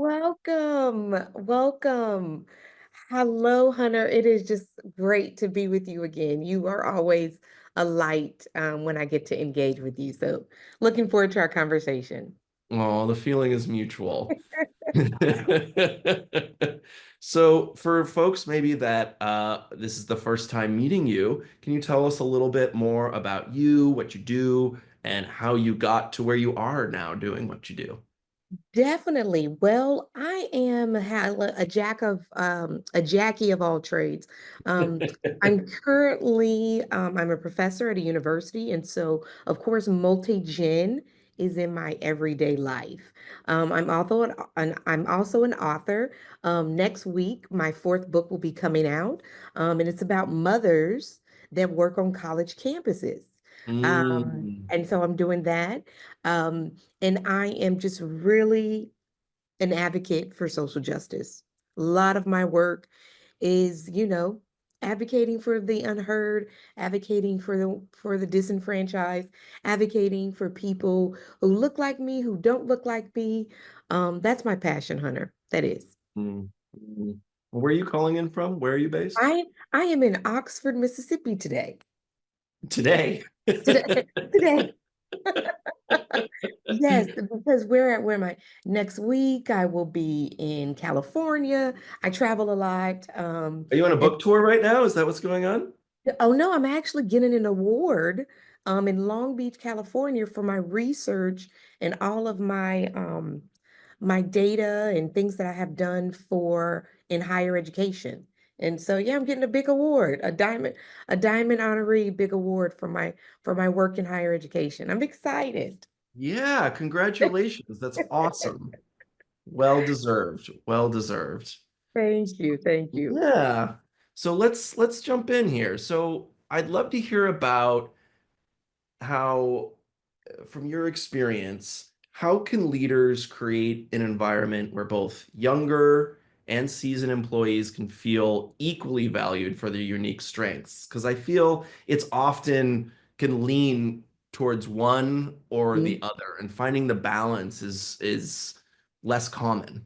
Welcome, welcome. Hello, Hunter. It is just great to be with you again. You are always a light when I get to engage with you. So, looking forward to our conversation. Oh, the feeling is mutual. So, for folks maybe that this is the first time meeting you, can you tell us a little bit more about you, what you do, and how you got to where you are now doing what you do? Definitely. Well, I am a jack of a Jackie of all trades. Um, I'm a professor at a university, and so of course multi-gen is in my everyday life. I'm also an author. Next week, my fourth book will be coming out, and it's about mothers that work on college campuses. Mm, And so I'm doing that. Um, and I am just really an advocate for social justice. A lot of my work is, advocating for the unheard, advocating for the disenfranchised, advocating for people who look like me, who don't look like me. That's my passion, Hunter. That is. mm. Where are you calling in from? Where are you based? I am in Oxford, Mississippi today. Today. Today, today. Yes, because where am I? Next week I will be in California. I travel a lot. Are you on a And book tour right now? Is that what's going on? oh no, I'm actually getting an award in Long Beach, California for my research and all of my data and things that I have done for in higher education. And so yeah, I'm getting a big award, a diamond honoree big award for my work in higher education. I'm excited. Yeah, congratulations. That's awesome. Well deserved. Well deserved. Thank you. Thank you. Yeah. So let's jump in here. So I'd love to hear about how, from your experience, how can leaders create an environment where both younger and seasoned employees can feel equally valued for their unique strengths? Because I feel it's often can lean towards one or the other, and finding the balance is less common.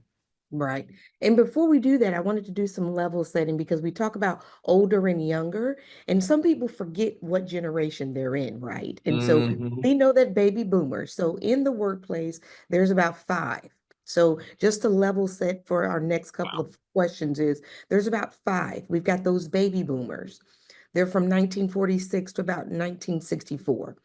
Right. And before we do that, I wanted to do some level setting because we talk about older and younger, and some people forget what generation they're in, right? And so Hmm. we know that baby boomers. So in the workplace, there's about five. So just to level set for our next couple Wow. of questions is there's about five. We've got those baby boomers. They're from 1946 to about 1964.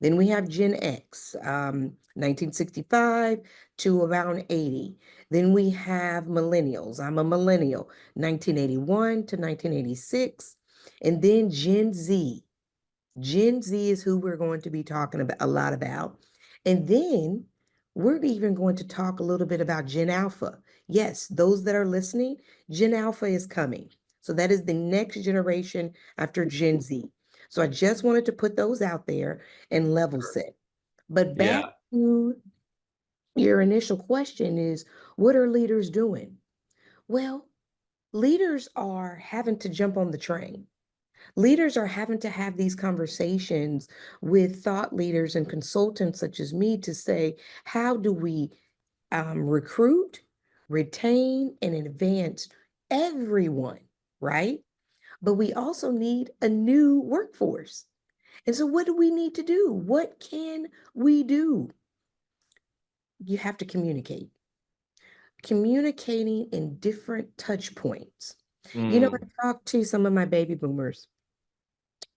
Then we have Gen X, 1965 to around 80. Then we have millennials. I'm a millennial, 1981 to 1986. And then Gen Z. Gen Z is who we're going to be talking about a lot about. And then we're even going to talk a little bit about Gen Alpha. Yes, those that are listening, Gen Alpha is coming. So that is the next generation after Gen Z. So I just wanted to put those out there and level set. But back Yeah. to your initial question is, what are leaders doing? Well, leaders are having to jump on the train. Leaders are having to have these conversations with thought leaders and consultants such as me to say, how do we recruit, retain, and advance everyone, right? But we also need a new workforce. And so, what do we need to do? What can we do? You have to communicate. Communicating in different touch points. Mm. I talked to some of my baby boomers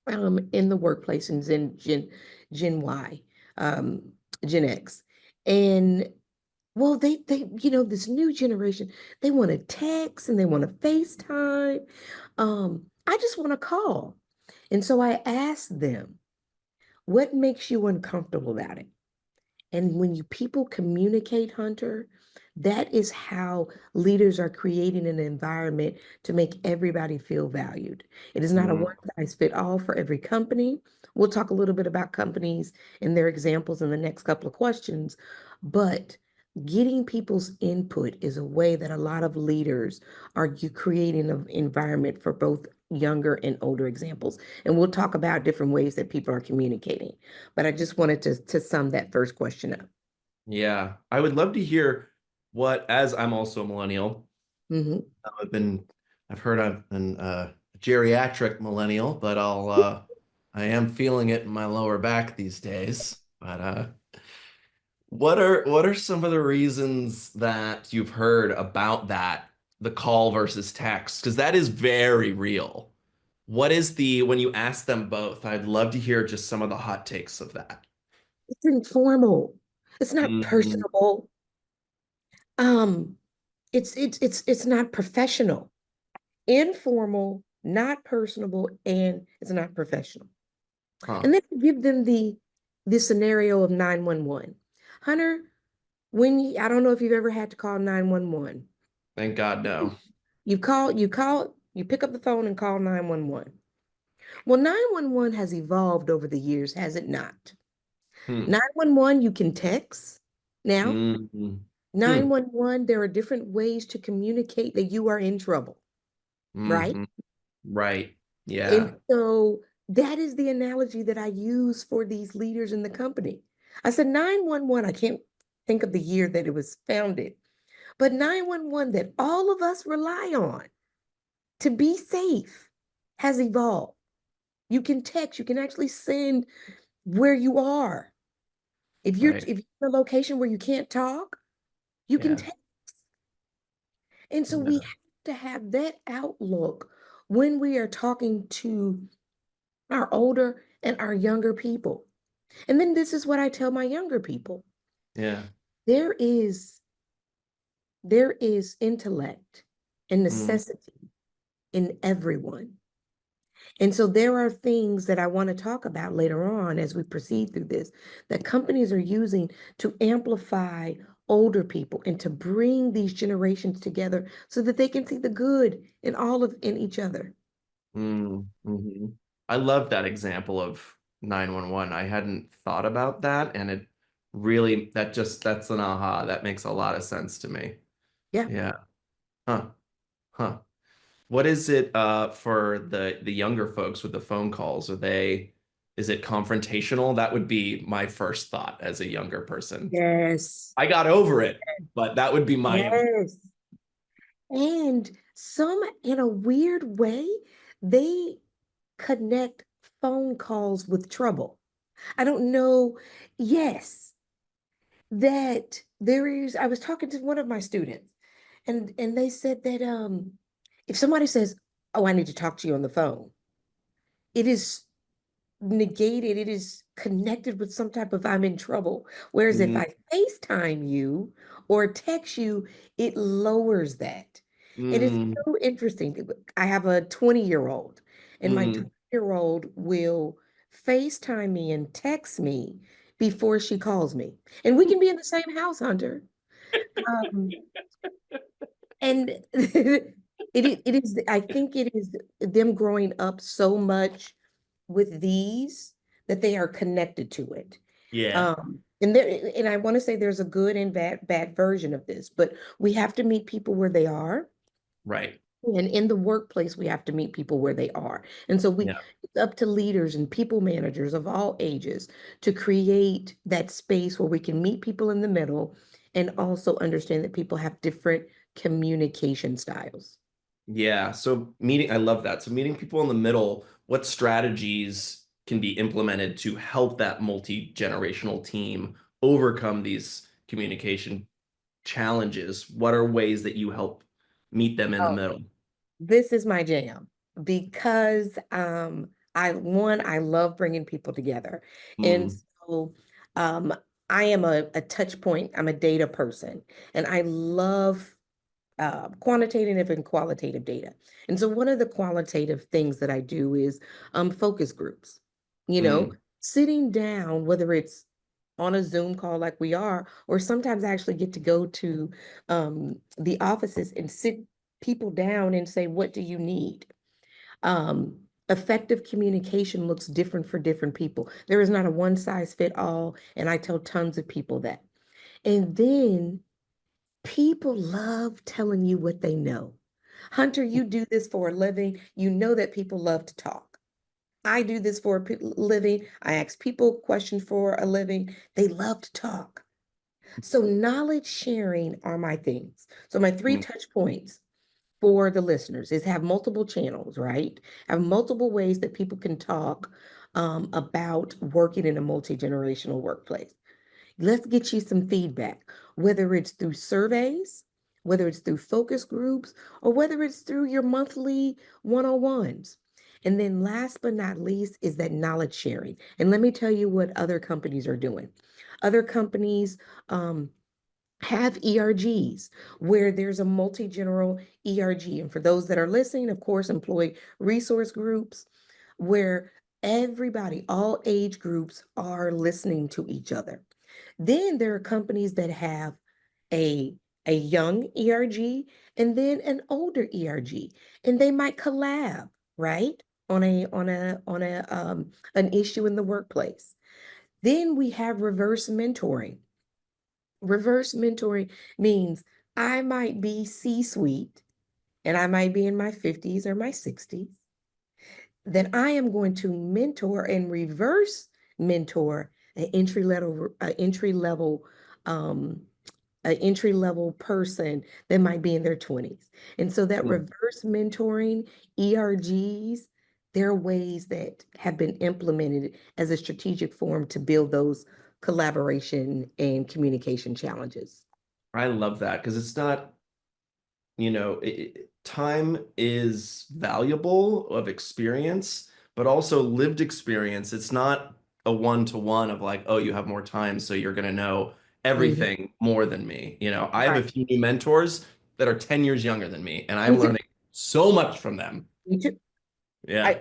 in the workplace and Gen Y, um, Gen X. And well, this new generation, they want to text and they want to FaceTime. I just want to call. And so I asked them, what makes you uncomfortable about it? And when you people communicate, Hunter, that is how leaders are creating an environment to make everybody feel valued. It is not a Mm. one size fit all for every company. We'll talk a little bit about companies and their examples in the next couple of questions, but getting people's input is a way that a lot of leaders are creating an environment for both younger and older examples. And we'll talk about different ways that people are communicating. But I just wanted to sum that first question up. Yeah, I would love to hear as I'm also a millennial, Hmm. I've been, I've heard I've been a geriatric millennial, but I am feeling it in my lower back these days. But what are some of the reasons that you've heard about that, the call versus text? Because that is very real. What is the, when you ask them both, I'd love to hear just some of the hot takes of that. It's informal. It's not Mhm. personable. Um, it's not professional. Informal, not personable, and it's not professional. Huh. And then give them the scenario of 911. Hunter, I don't know if you've ever had to call 911. Thank God, no. You pick up the phone and call 911. Well, 911 has evolved over the years, has it not? Hmm. 911, you can text now. Mm-hmm. Hmm. 911, there are different ways to communicate that you are in trouble, right? Mm-hmm. Right. Yeah. And so that is the analogy that I use for these leaders in the company. I said 911, I can't think of the year that it was founded, but 911 that all of us rely on to be safe has evolved. You can text, you can actually send where you are. Right. If you're in a location where you can't talk, you can Yeah. text. And so we Yeah. have to have that outlook when we are talking to our older and our younger people. And then this is what I tell my younger people. Yeah. There is there is intellect and Mm, necessity in everyone. And so there are things that I want to talk about later on as we proceed through this that companies are using to amplify older people and to bring these generations together so that they can see the good in each other. mhm. I love that example of 911. I hadn't thought about that, and it really, that's an aha. That makes a lot of sense to me. Yeah. Yeah. Huh. Huh. What is it for the younger folks with the phone calls? Is it confrontational? That would be my first thought as a younger person. Yes. I got over it, but that would be my impression. Yes. And some, in a weird way, they connect phone calls with trouble. I don't know. Yes, that there is, I was talking to one of my students and they said that if somebody says, "Oh, I need to talk to you on the phone," it is negated, it is connected with some type of I'm in trouble. Whereas if Mm, I FaceTime you or text you, it lowers that. And it's mm, so interesting. I have a 20-year-old, and my mm. 20-year-old will FaceTime me and text me before she calls me. And we can be in the same house, Hunter. Um, and it is, I think it is them growing up so much with these that they are connected to it. Yeah, And I want to say there's a good and bad version of this, but we have to meet people where they are. right. And in the workplace, we have to meet people where they are. And so Yeah. it's up to leaders and people managers of all ages to create that space where we can meet people in the middle and also understand that people have different communication styles. Yeah. So I love that. So meeting people in the middle, what strategies can be implemented to help that multi-generational team overcome these communication challenges? What are ways that you help meet them in the Oh, middle? this is my jam because I love bringing people together. And Mm, so um I am a touch point, I'm a data person, and I love quantitative and qualitative data. And so one of the qualitative things that I do is focus groups, you know, mm, sitting down, whether it's on a Zoom call like we are, or sometimes I actually get to go to the offices and sit people down and say, what do you need? Um, Effective communication looks different for different people. There is not a one size fit all. And I tell tons of people that. And then people love telling you what they know. Hunter, you do this for a living. You know that people love to talk. I do this for a living. I ask people questions for a living. They love to talk. So knowledge sharing are my things. So my three Mm, touch points for the listeners is have multiple channels, right? Have multiple ways that people can talk about working in a multi-generational workplace. Let's get you some feedback, whether it's through surveys, whether it's through focus groups, or whether it's through your monthly one-on-ones. And then last but not least is that knowledge sharing. And let me tell you what other companies are doing. Other companies have ERGs where there's a multi-general ERG. And for those that are listening, of course, employee resource groups where everybody, all age groups are listening to each other. Then there are companies that have a a young ERG and then an older ERG, and they might collab, right? On an issue in the workplace. Then we have reverse mentoring. Reverse mentoring means I might be C-suite and I might be in my 50s or my 60s. Then I am going to mentor and reverse mentor an um, entry level person that might be in their 20s. And so that mm. reverse mentoring, ERGs, there are ways that have been implemented as a strategic form to build those collaboration and communication challenges. I love that because it's not, time is valuable of experience, but also lived experience. It's not a one-to-one of like, oh, you have more time, so you're going to know Mhm. everything more than me. I have a Right. few new mentors that are 10 years younger than me, and Me I'm too. learning so much from them. Me too. Yeah.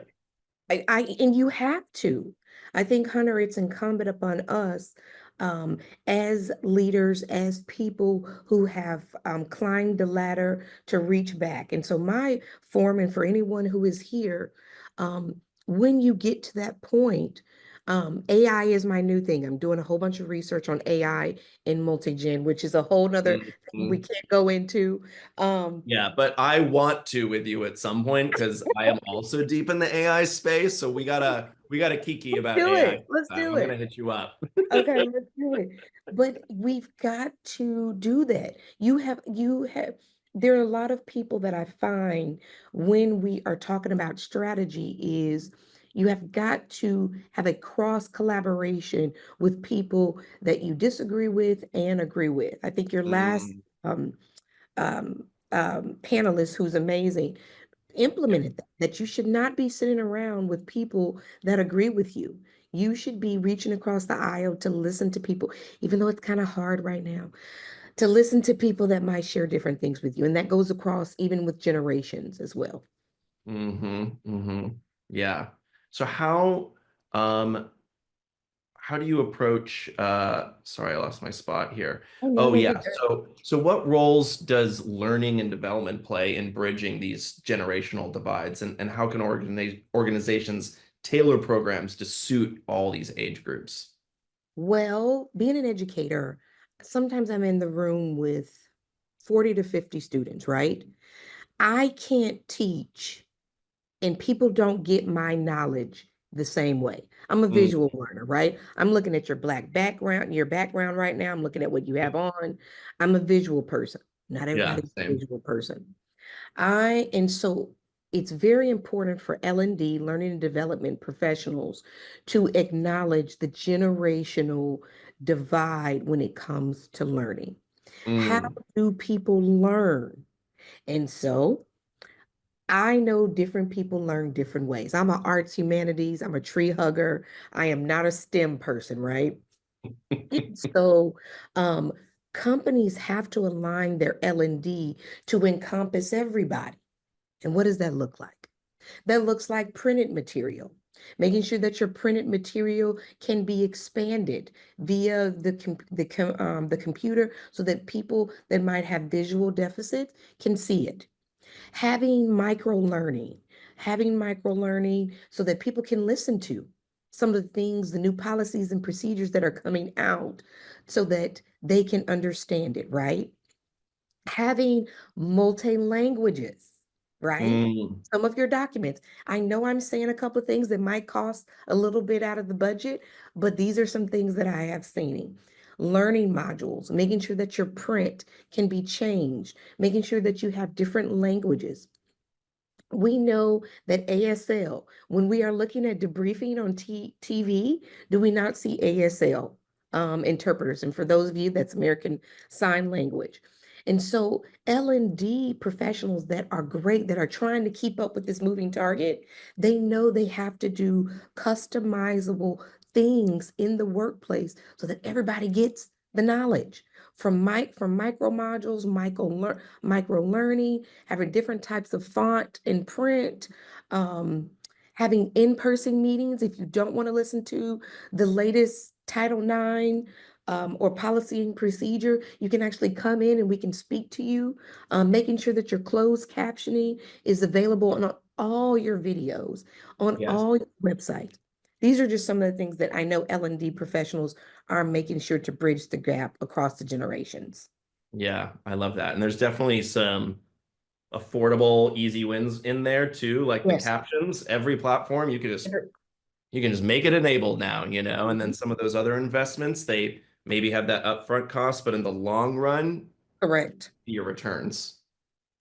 I, and you have to. I think, Hunter, it's incumbent upon us um, as leaders, as people who have climbed the ladder to reach back. And so, my foreman for anyone who is here, um, when you get to that point, AI is my new thing. I'm doing a whole bunch of research on AI in multi-gen, which is a whole nother thing we Mhm. can't go into. Um, Yeah, but I want to with you at some point because I am also deep in the AI space. So we gotta kiki let's about do AI. it. Let's do I'm gonna it. hit you up. Okay, let's do it. But we've got to do that. There are a lot of people that I find when we are talking about strategy is you have got to have a cross collaboration with people that you disagree with and agree with. I think your last Mm, panelist, who's amazing, implemented that you should not be sitting around with people that agree with you. You should be reaching across the aisle to listen to people, even though it's kind of hard right now, to listen to people that might share different things with you. And that goes across even with generations as well. mm-hmm. Yeah. So um how do you approach sorry, I lost my spot here. Oh, no, Oh no, you're yeah. good. So what roles does learning and development play in bridging these generational divides and how can organizations tailor programs to suit all these age groups? Well, being an educator, sometimes I'm in the room with 40 to 50 students, right? I can't teach and people don't get my knowledge the same way. I'm a Mm, visual learner, right? I'm looking at your background right now. I'm looking at what you have on. I'm a visual person. Not yeah, everybody's a same. visual person. And so it's very important for L&D, learning and development professionals, to acknowledge the generational divide when it comes to learning. How Mm, do people learn? And so I know different people learn different ways. I'm an arts humanities, I'm a tree hugger. I am not a STEM person, right? So um, companies have to align their L&D to encompass everybody. And what does that look like? That looks like printed material, making sure that your printed material can be expanded via the computer so that people that might have visual deficits can see it. Having micro learning so that people can listen to some of the things, the new policies and procedures that are coming out so that they can understand it, right? Having multi languages, right? mm, Some of your documents. I know I'm saying a couple of things that might cost a little bit out of the budget, but these are some things that I have seen. learning modules, making sure that your print can be changed, making sure that you have different languages. We know that ASL, when we are looking at debriefing on TV, do we not see ASL interpreters? And for those of you, that's American Sign Language. And so L&D professionals that are great, that are trying to keep up with this moving target, they know they have to do customizable things in the workplace so that everybody gets the knowledge from micro modules, micro learning, having different types of font and print, um, having in-person meetings. If you don't want to listen to the latest Title IX or policy and procedure, you can actually come in and we can speak to you, making sure that your closed captioning is available on all your videos, on Yes. all your websites. These are just some of the things that I know L&D professionals are making sure to bridge the gap across the generations. Yeah, I love that. And there's definitely some affordable, easy wins in there too, like the Yes. captions. Every platform you can just make it enabled now, you know, and then Mhm. some of those other investments, they maybe have that upfront cost, but in the long run, Correct. your returns.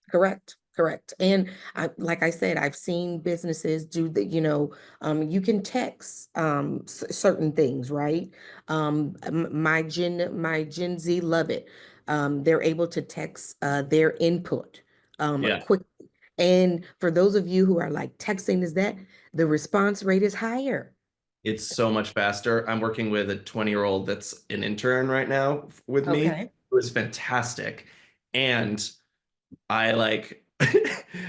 Correct. Correct. And like I said, I've seen businesses do the, you can text certain things, right? My Gen Z love it. They're able to text their input Yeah. quickly. And for those of you who are like texting, is that the response rate is higher? It's so much faster. I'm working with a 20-year-old that's an intern right now with me, Okay. who is fantastic. And I like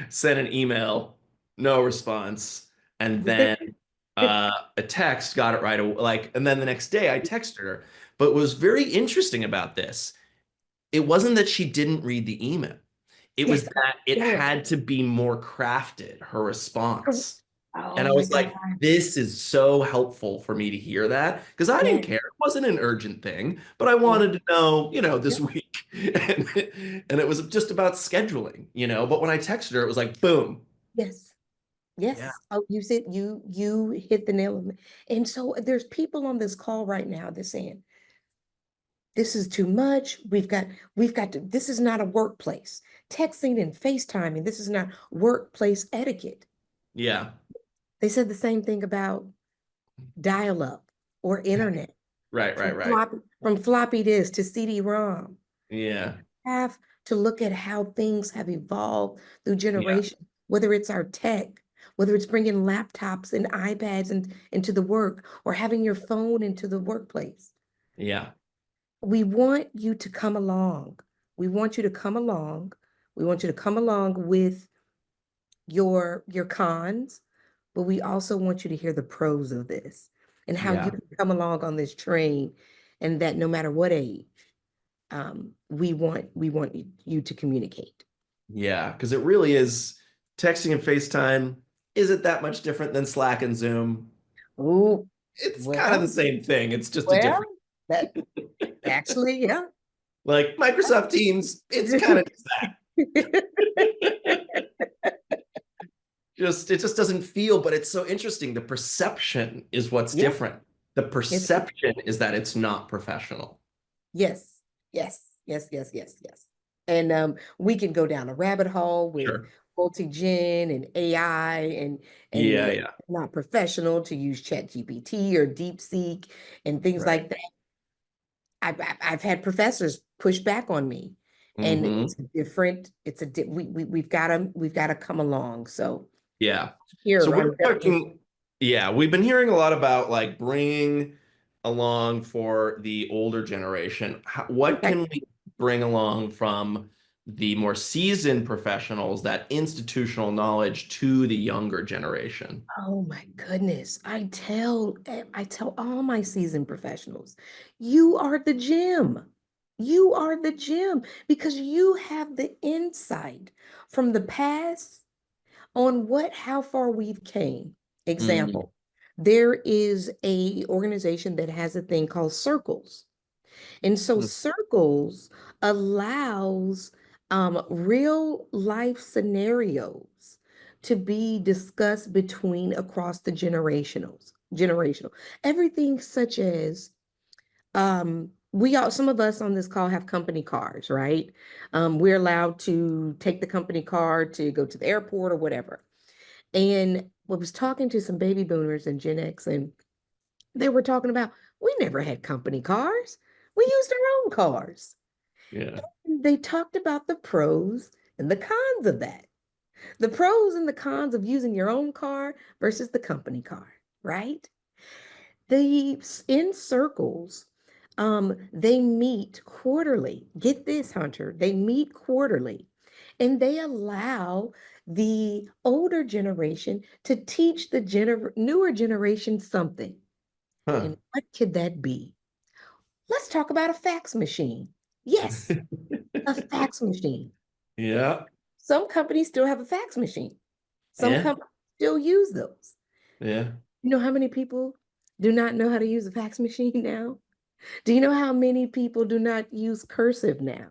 sent an email, no response, and then a text got it right away. Like, and then the next day I texted her. But what was very interesting about this, it wasn't that she didn't read the email. It was Yes. that it Yes. had to be more crafted, her response. Oh And I my was God. like, this is so helpful for me to hear that because I didn't Yes. care. It wasn't an urgent thing, but I Yes. wanted to know, this Yep. week. And it was just about scheduling, But when I texted her, it was like, boom. Yes. Yeah. Yes. Oh, you hit the nail on the. And so there's people on this call right now that's saying, this is too much. We've got to, this is not a workplace. Texting and FaceTiming, this is not workplace etiquette. Yeah. They said the same thing about dial-up or internet, Right, right, from right. floppy disk to CD-ROM. Yeah. Have to look at how things have evolved through Yeah. generations, whether it's our tech, whether it's bringing laptops and iPads into the work or having your phone into the workplace. Yeah. We want you to come along. We want you to come along. We want you to come along with your cons, but we also want you to hear the pros of this and how you Yeah. can come along on this train, and that no matter what age, we want you to communicate. Yeah. Because it really is texting and FaceTime. Is it that much different than Slack and Zoom? Oh, It's kind of the well, same thing. It's just a well, different, that actually, yeah. like Microsoft Teams, it's kind of just that. It just doesn't feel, but it's so interesting. The perception is what's Yeah, different. The it's perception is that it's not professional. yes, yes, yes, yes, yes, yes. And we can go down a rabbit hole with Sure. multi-gen and AI and Yeah, yeah. not professional to use ChatGPT or DeepSeek and things Right. like that. I've had professors push back on me, and Hmm. we've got to come along. So Yeah. So here, we're I'm definitely. talking, yeah, we've been hearing a lot about like bringing along for the older generation. What Okay. can we bring along from the more seasoned professionals, that institutional knowledge to the younger generation? Oh my goodness. I tell all my seasoned professionals, you are the gym. You are the gym because you have the insight from the past on how far we've came. Mm. Example, there is a organization that has a thing called circles. And so circles allows real life scenarios to be discussed between across the generational. Everything such as some of us on this call have company cars, right? We're allowed to take the company car to go to the airport or whatever. And I was talking to some baby boomers and Gen X, and they were talking about, we never had company cars. We used our own cars. Yeah. And they talked about the pros and the cons of that. The pros and the cons of using your own car versus the company car, right? The in circles, they meet quarterly. Get this, Hunter. They meet quarterly, and they allow the older generation to teach the newer generation something. Huh. And what could that be? Let's talk about a fax machine. Yes, a fax machine. Yeah. Some companies still have a fax machine. Some Yeah. companies still use those. Yeah. You know how many people do not know how to use a fax machine now? Do you know how many people do not use cursive now?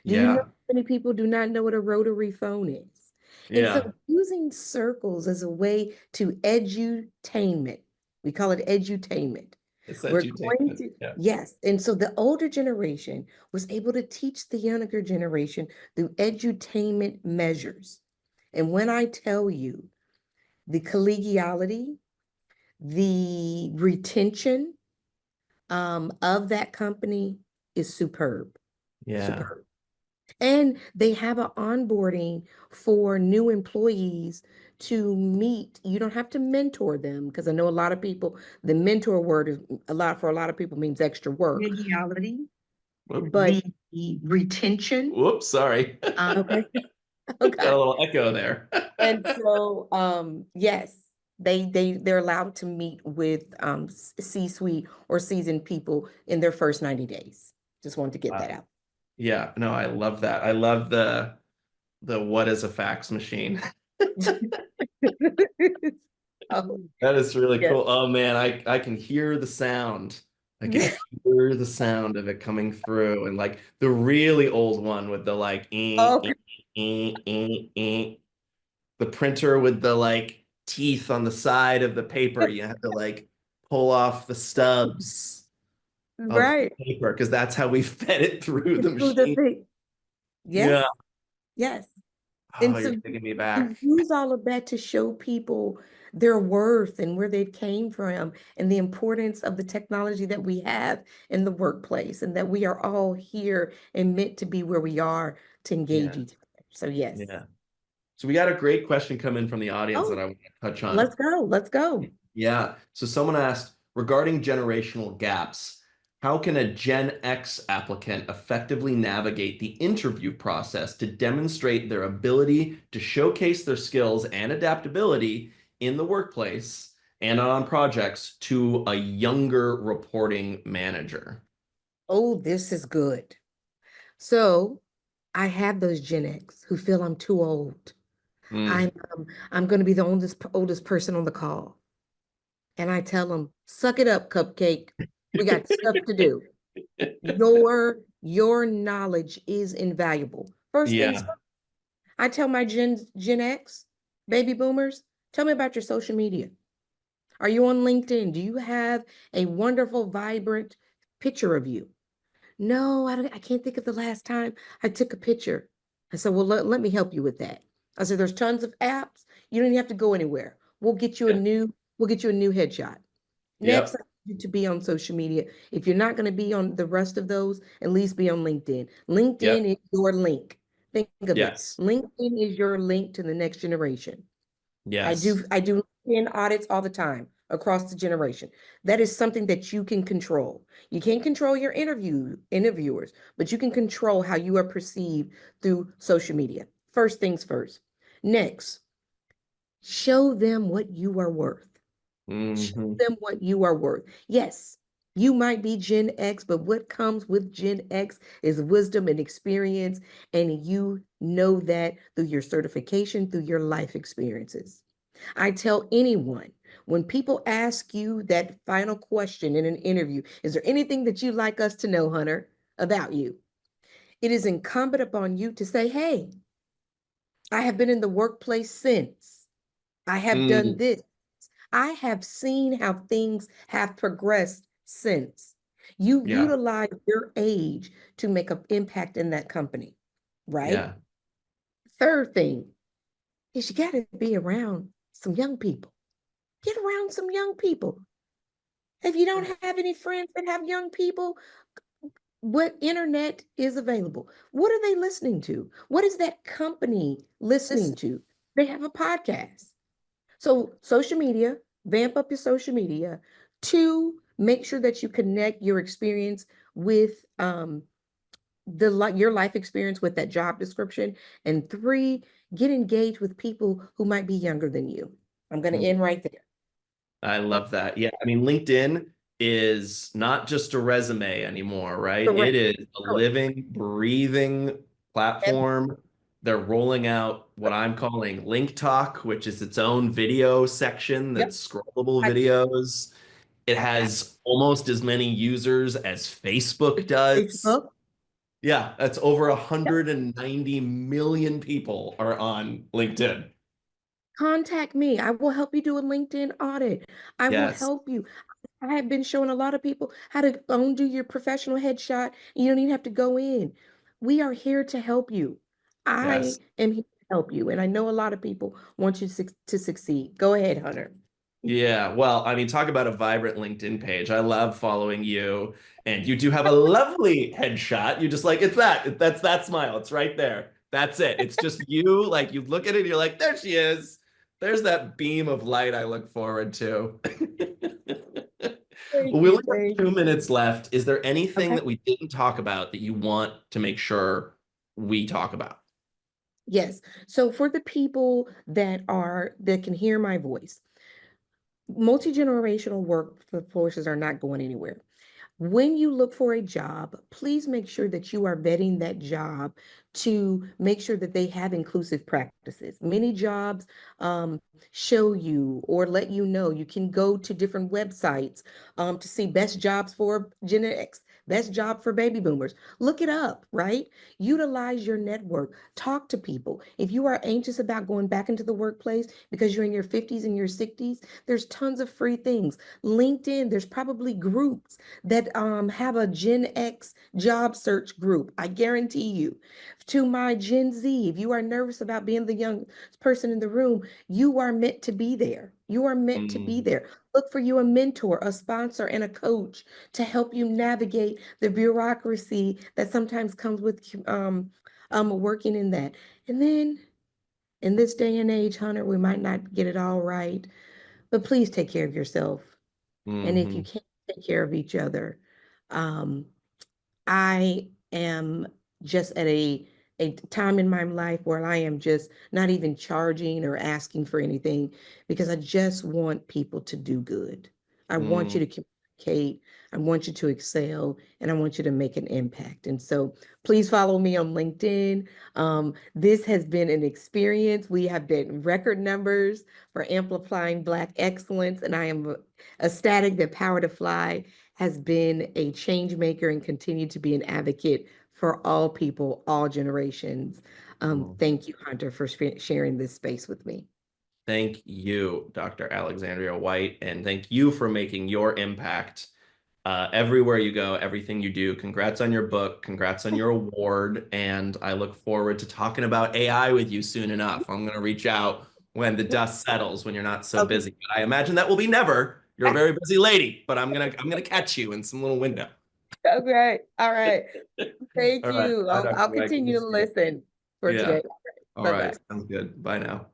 Do you know Yeah. how many people do not know what a rotary phone is? And so Yeah. using circles as a way to edutainment, we call it edutainment. It's We're going edutainment. to, Yeah. yes. And so the older generation was able to teach the younger generation through edutainment measures. And when I tell you the collegiality, the retention of that company is superb, Yeah. superb. And they have an onboarding for new employees to meet. You don't have to mentor them because I know a lot of people, the mentor word is for a lot of people means extra work. Collegiality, Whoop. but the retention. Whoops. Sorry. Okay. Got Okay. a little echo there. And so yes, they're allowed to meet with C-suite or seasoned people in their first 90 days. Just wanted to get that Wow. out. Yeah. No, I love that. I love the what is a fax machine. Oh, That is really yes. cool. Oh man, I can hear the sound. I can hear the sound of it coming through, and like the really old one with the like Oh, the printer with the like teeth on the side of the paper. You have to like pull off the stubs of the right. paper because that's how we fed it through the Through the machine. thing. Yes, Yeah. yes. Oh, And you're so taking me you back. use all of that to show people their worth and where they came from and the importance of the technology that we have in the workplace and that we are all here and meant to be where we are to engage Yeah. each other. So yes. Yeah. So we got a great question come in from the audience that Oh, I want to touch on. let's go. Let's go. Yeah. So someone asked regarding generational gaps, how can a Gen X applicant effectively navigate the interview process to demonstrate their ability to showcase their skills and adaptability in the workplace and on projects to a younger reporting manager? Oh, this is good. So I have those Gen X who feel I'm too old. Mm. I'm going to be the oldest person on the call. And I tell them, suck it up, cupcake. We got stuff to do. Your knowledge is invaluable. First things Yeah. first, I tell my Gen X, baby boomers, tell me about your social media. Are you on LinkedIn? Do you have a wonderful, vibrant picture of you? No, I can't think of the last time I took a picture. I said, well, let me help you with that. I said, there's tons of apps. You don't even have to go anywhere. Yeah. We'll get you a new headshot. Next, I Yep. need you to be on social media. If you're not going to be on the rest of those, at least be on LinkedIn. LinkedIn Yep. is your link. Think of it. Yes. LinkedIn is your link to the next generation. Yes. I do LinkedIn audits all the time across the generation. That is something that you can control. You can't control your interviewers, but you can control how you are perceived through social media. First things first. Next, show them what you are worth. Show Hmm. them what you are worth. Yes, you might be Gen X, but what comes with Gen X is wisdom and experience, and you know that through your certification, through your life experiences. I tell anyone when people ask you that final question in an interview, is there anything that you'd like us to know, Hunter, about you? It is incumbent upon you to say, hey, I have been in the workplace since. I have done Mm. this. I have seen how things have progressed since. You Yeah. utilize your age to make an impact in that company, right? Yeah. Third thing is you got to be around some young people. Get around some young people. If you don't have any friends that have young people, what internet is available? What are they listening to? What is that company listening to? They have a podcast. So, social media, vamp up your social media. Two, make sure that you connect your experience with your life experience with that job description. And three, get engaged with people who might be younger than you. I'm going to end right there. I love that. Yeah. I mean, LinkedIn is not just a resume anymore, right? It Correct. is a Correct. living, breathing platform. They're rolling out what I'm calling Link Talk, which is its own video section Yep. that's scrollable I, videos. It I, has almost as many users as Facebook does. Facebook. Yeah, that's over Yep. 190 million people are on LinkedIn. Contact me. I will help you do a LinkedIn audit. I will Yes, help you. I have been showing a lot of people how to undo your professional headshot. You don't even have to go in. We are here to help you. I yes. am here to help you. And I know a lot of people want you to succeed. Go ahead, Hunter. Yeah, well, I mean, talk about a vibrant LinkedIn page. I love following you, and you do have a lovely headshot. You just like it's that's that smile. It's right there. That's it. It's just you. Like you look at it, you're like, there she is. There's that beam of light I look forward to. Thank Well, we you. only have Thank you. 2 minutes left. Is there anything Okay. that we didn't talk about that you want to make sure we talk about? Yes. So for the people that can hear my voice, multi-generational workforces are not going anywhere. When you look for a job, please make sure that you are vetting that job to make sure that they have inclusive practices. Many jobs show you or let you know you can go to different websites to see best jobs for Gen X, best job for baby boomers. Look it up, right? Utilize your network. Talk to people. If you are anxious about going back into the workplace because you're in your 50s and your 60s, there's tons of free things. LinkedIn, there's probably groups that have a Gen X job search group. I guarantee you. To my Gen Z, if you are nervous about being the young person in the room, you are meant to be there. You are meant to be Mm, there. Look for you a mentor, a sponsor, and a coach to help you navigate the bureaucracy that sometimes comes with working in that. And then in this day and age, Hunter, we might not get it all right, but please take care of yourself. And if you mhm, can't take care of each other, um, I am just at a time in my life where I am just not even charging or asking for anything because I just want people to do good. I want mm. you to communicate. I want you to excel and I want you to make an impact. And so please follow me on LinkedIn. This has been an experience. We have been record numbers for amplifying Black excellence, and I am ecstatic that Power to Fly has been a change maker and continue to be an advocate for all people, all generations. Mm. Thank you, Hunter, for sharing this space with me. Thank you, Dr. Alexandria White, and thank you for making your impact everywhere you go, everything you do. Congrats on your book, congrats on your award, and I look forward to talking about AI with you soon enough. I'm going to reach out when the dust settles, when you're not so Okay. busy. But I imagine that will be never. You're a very busy lady, but I'm gonna catch you in some little window. Okay. All right. Thank All right. you. Bye, I'll Dr. White. Good to continue to see you. listen for Yeah. today. All Bye bye. right. Sounds good. Bye now.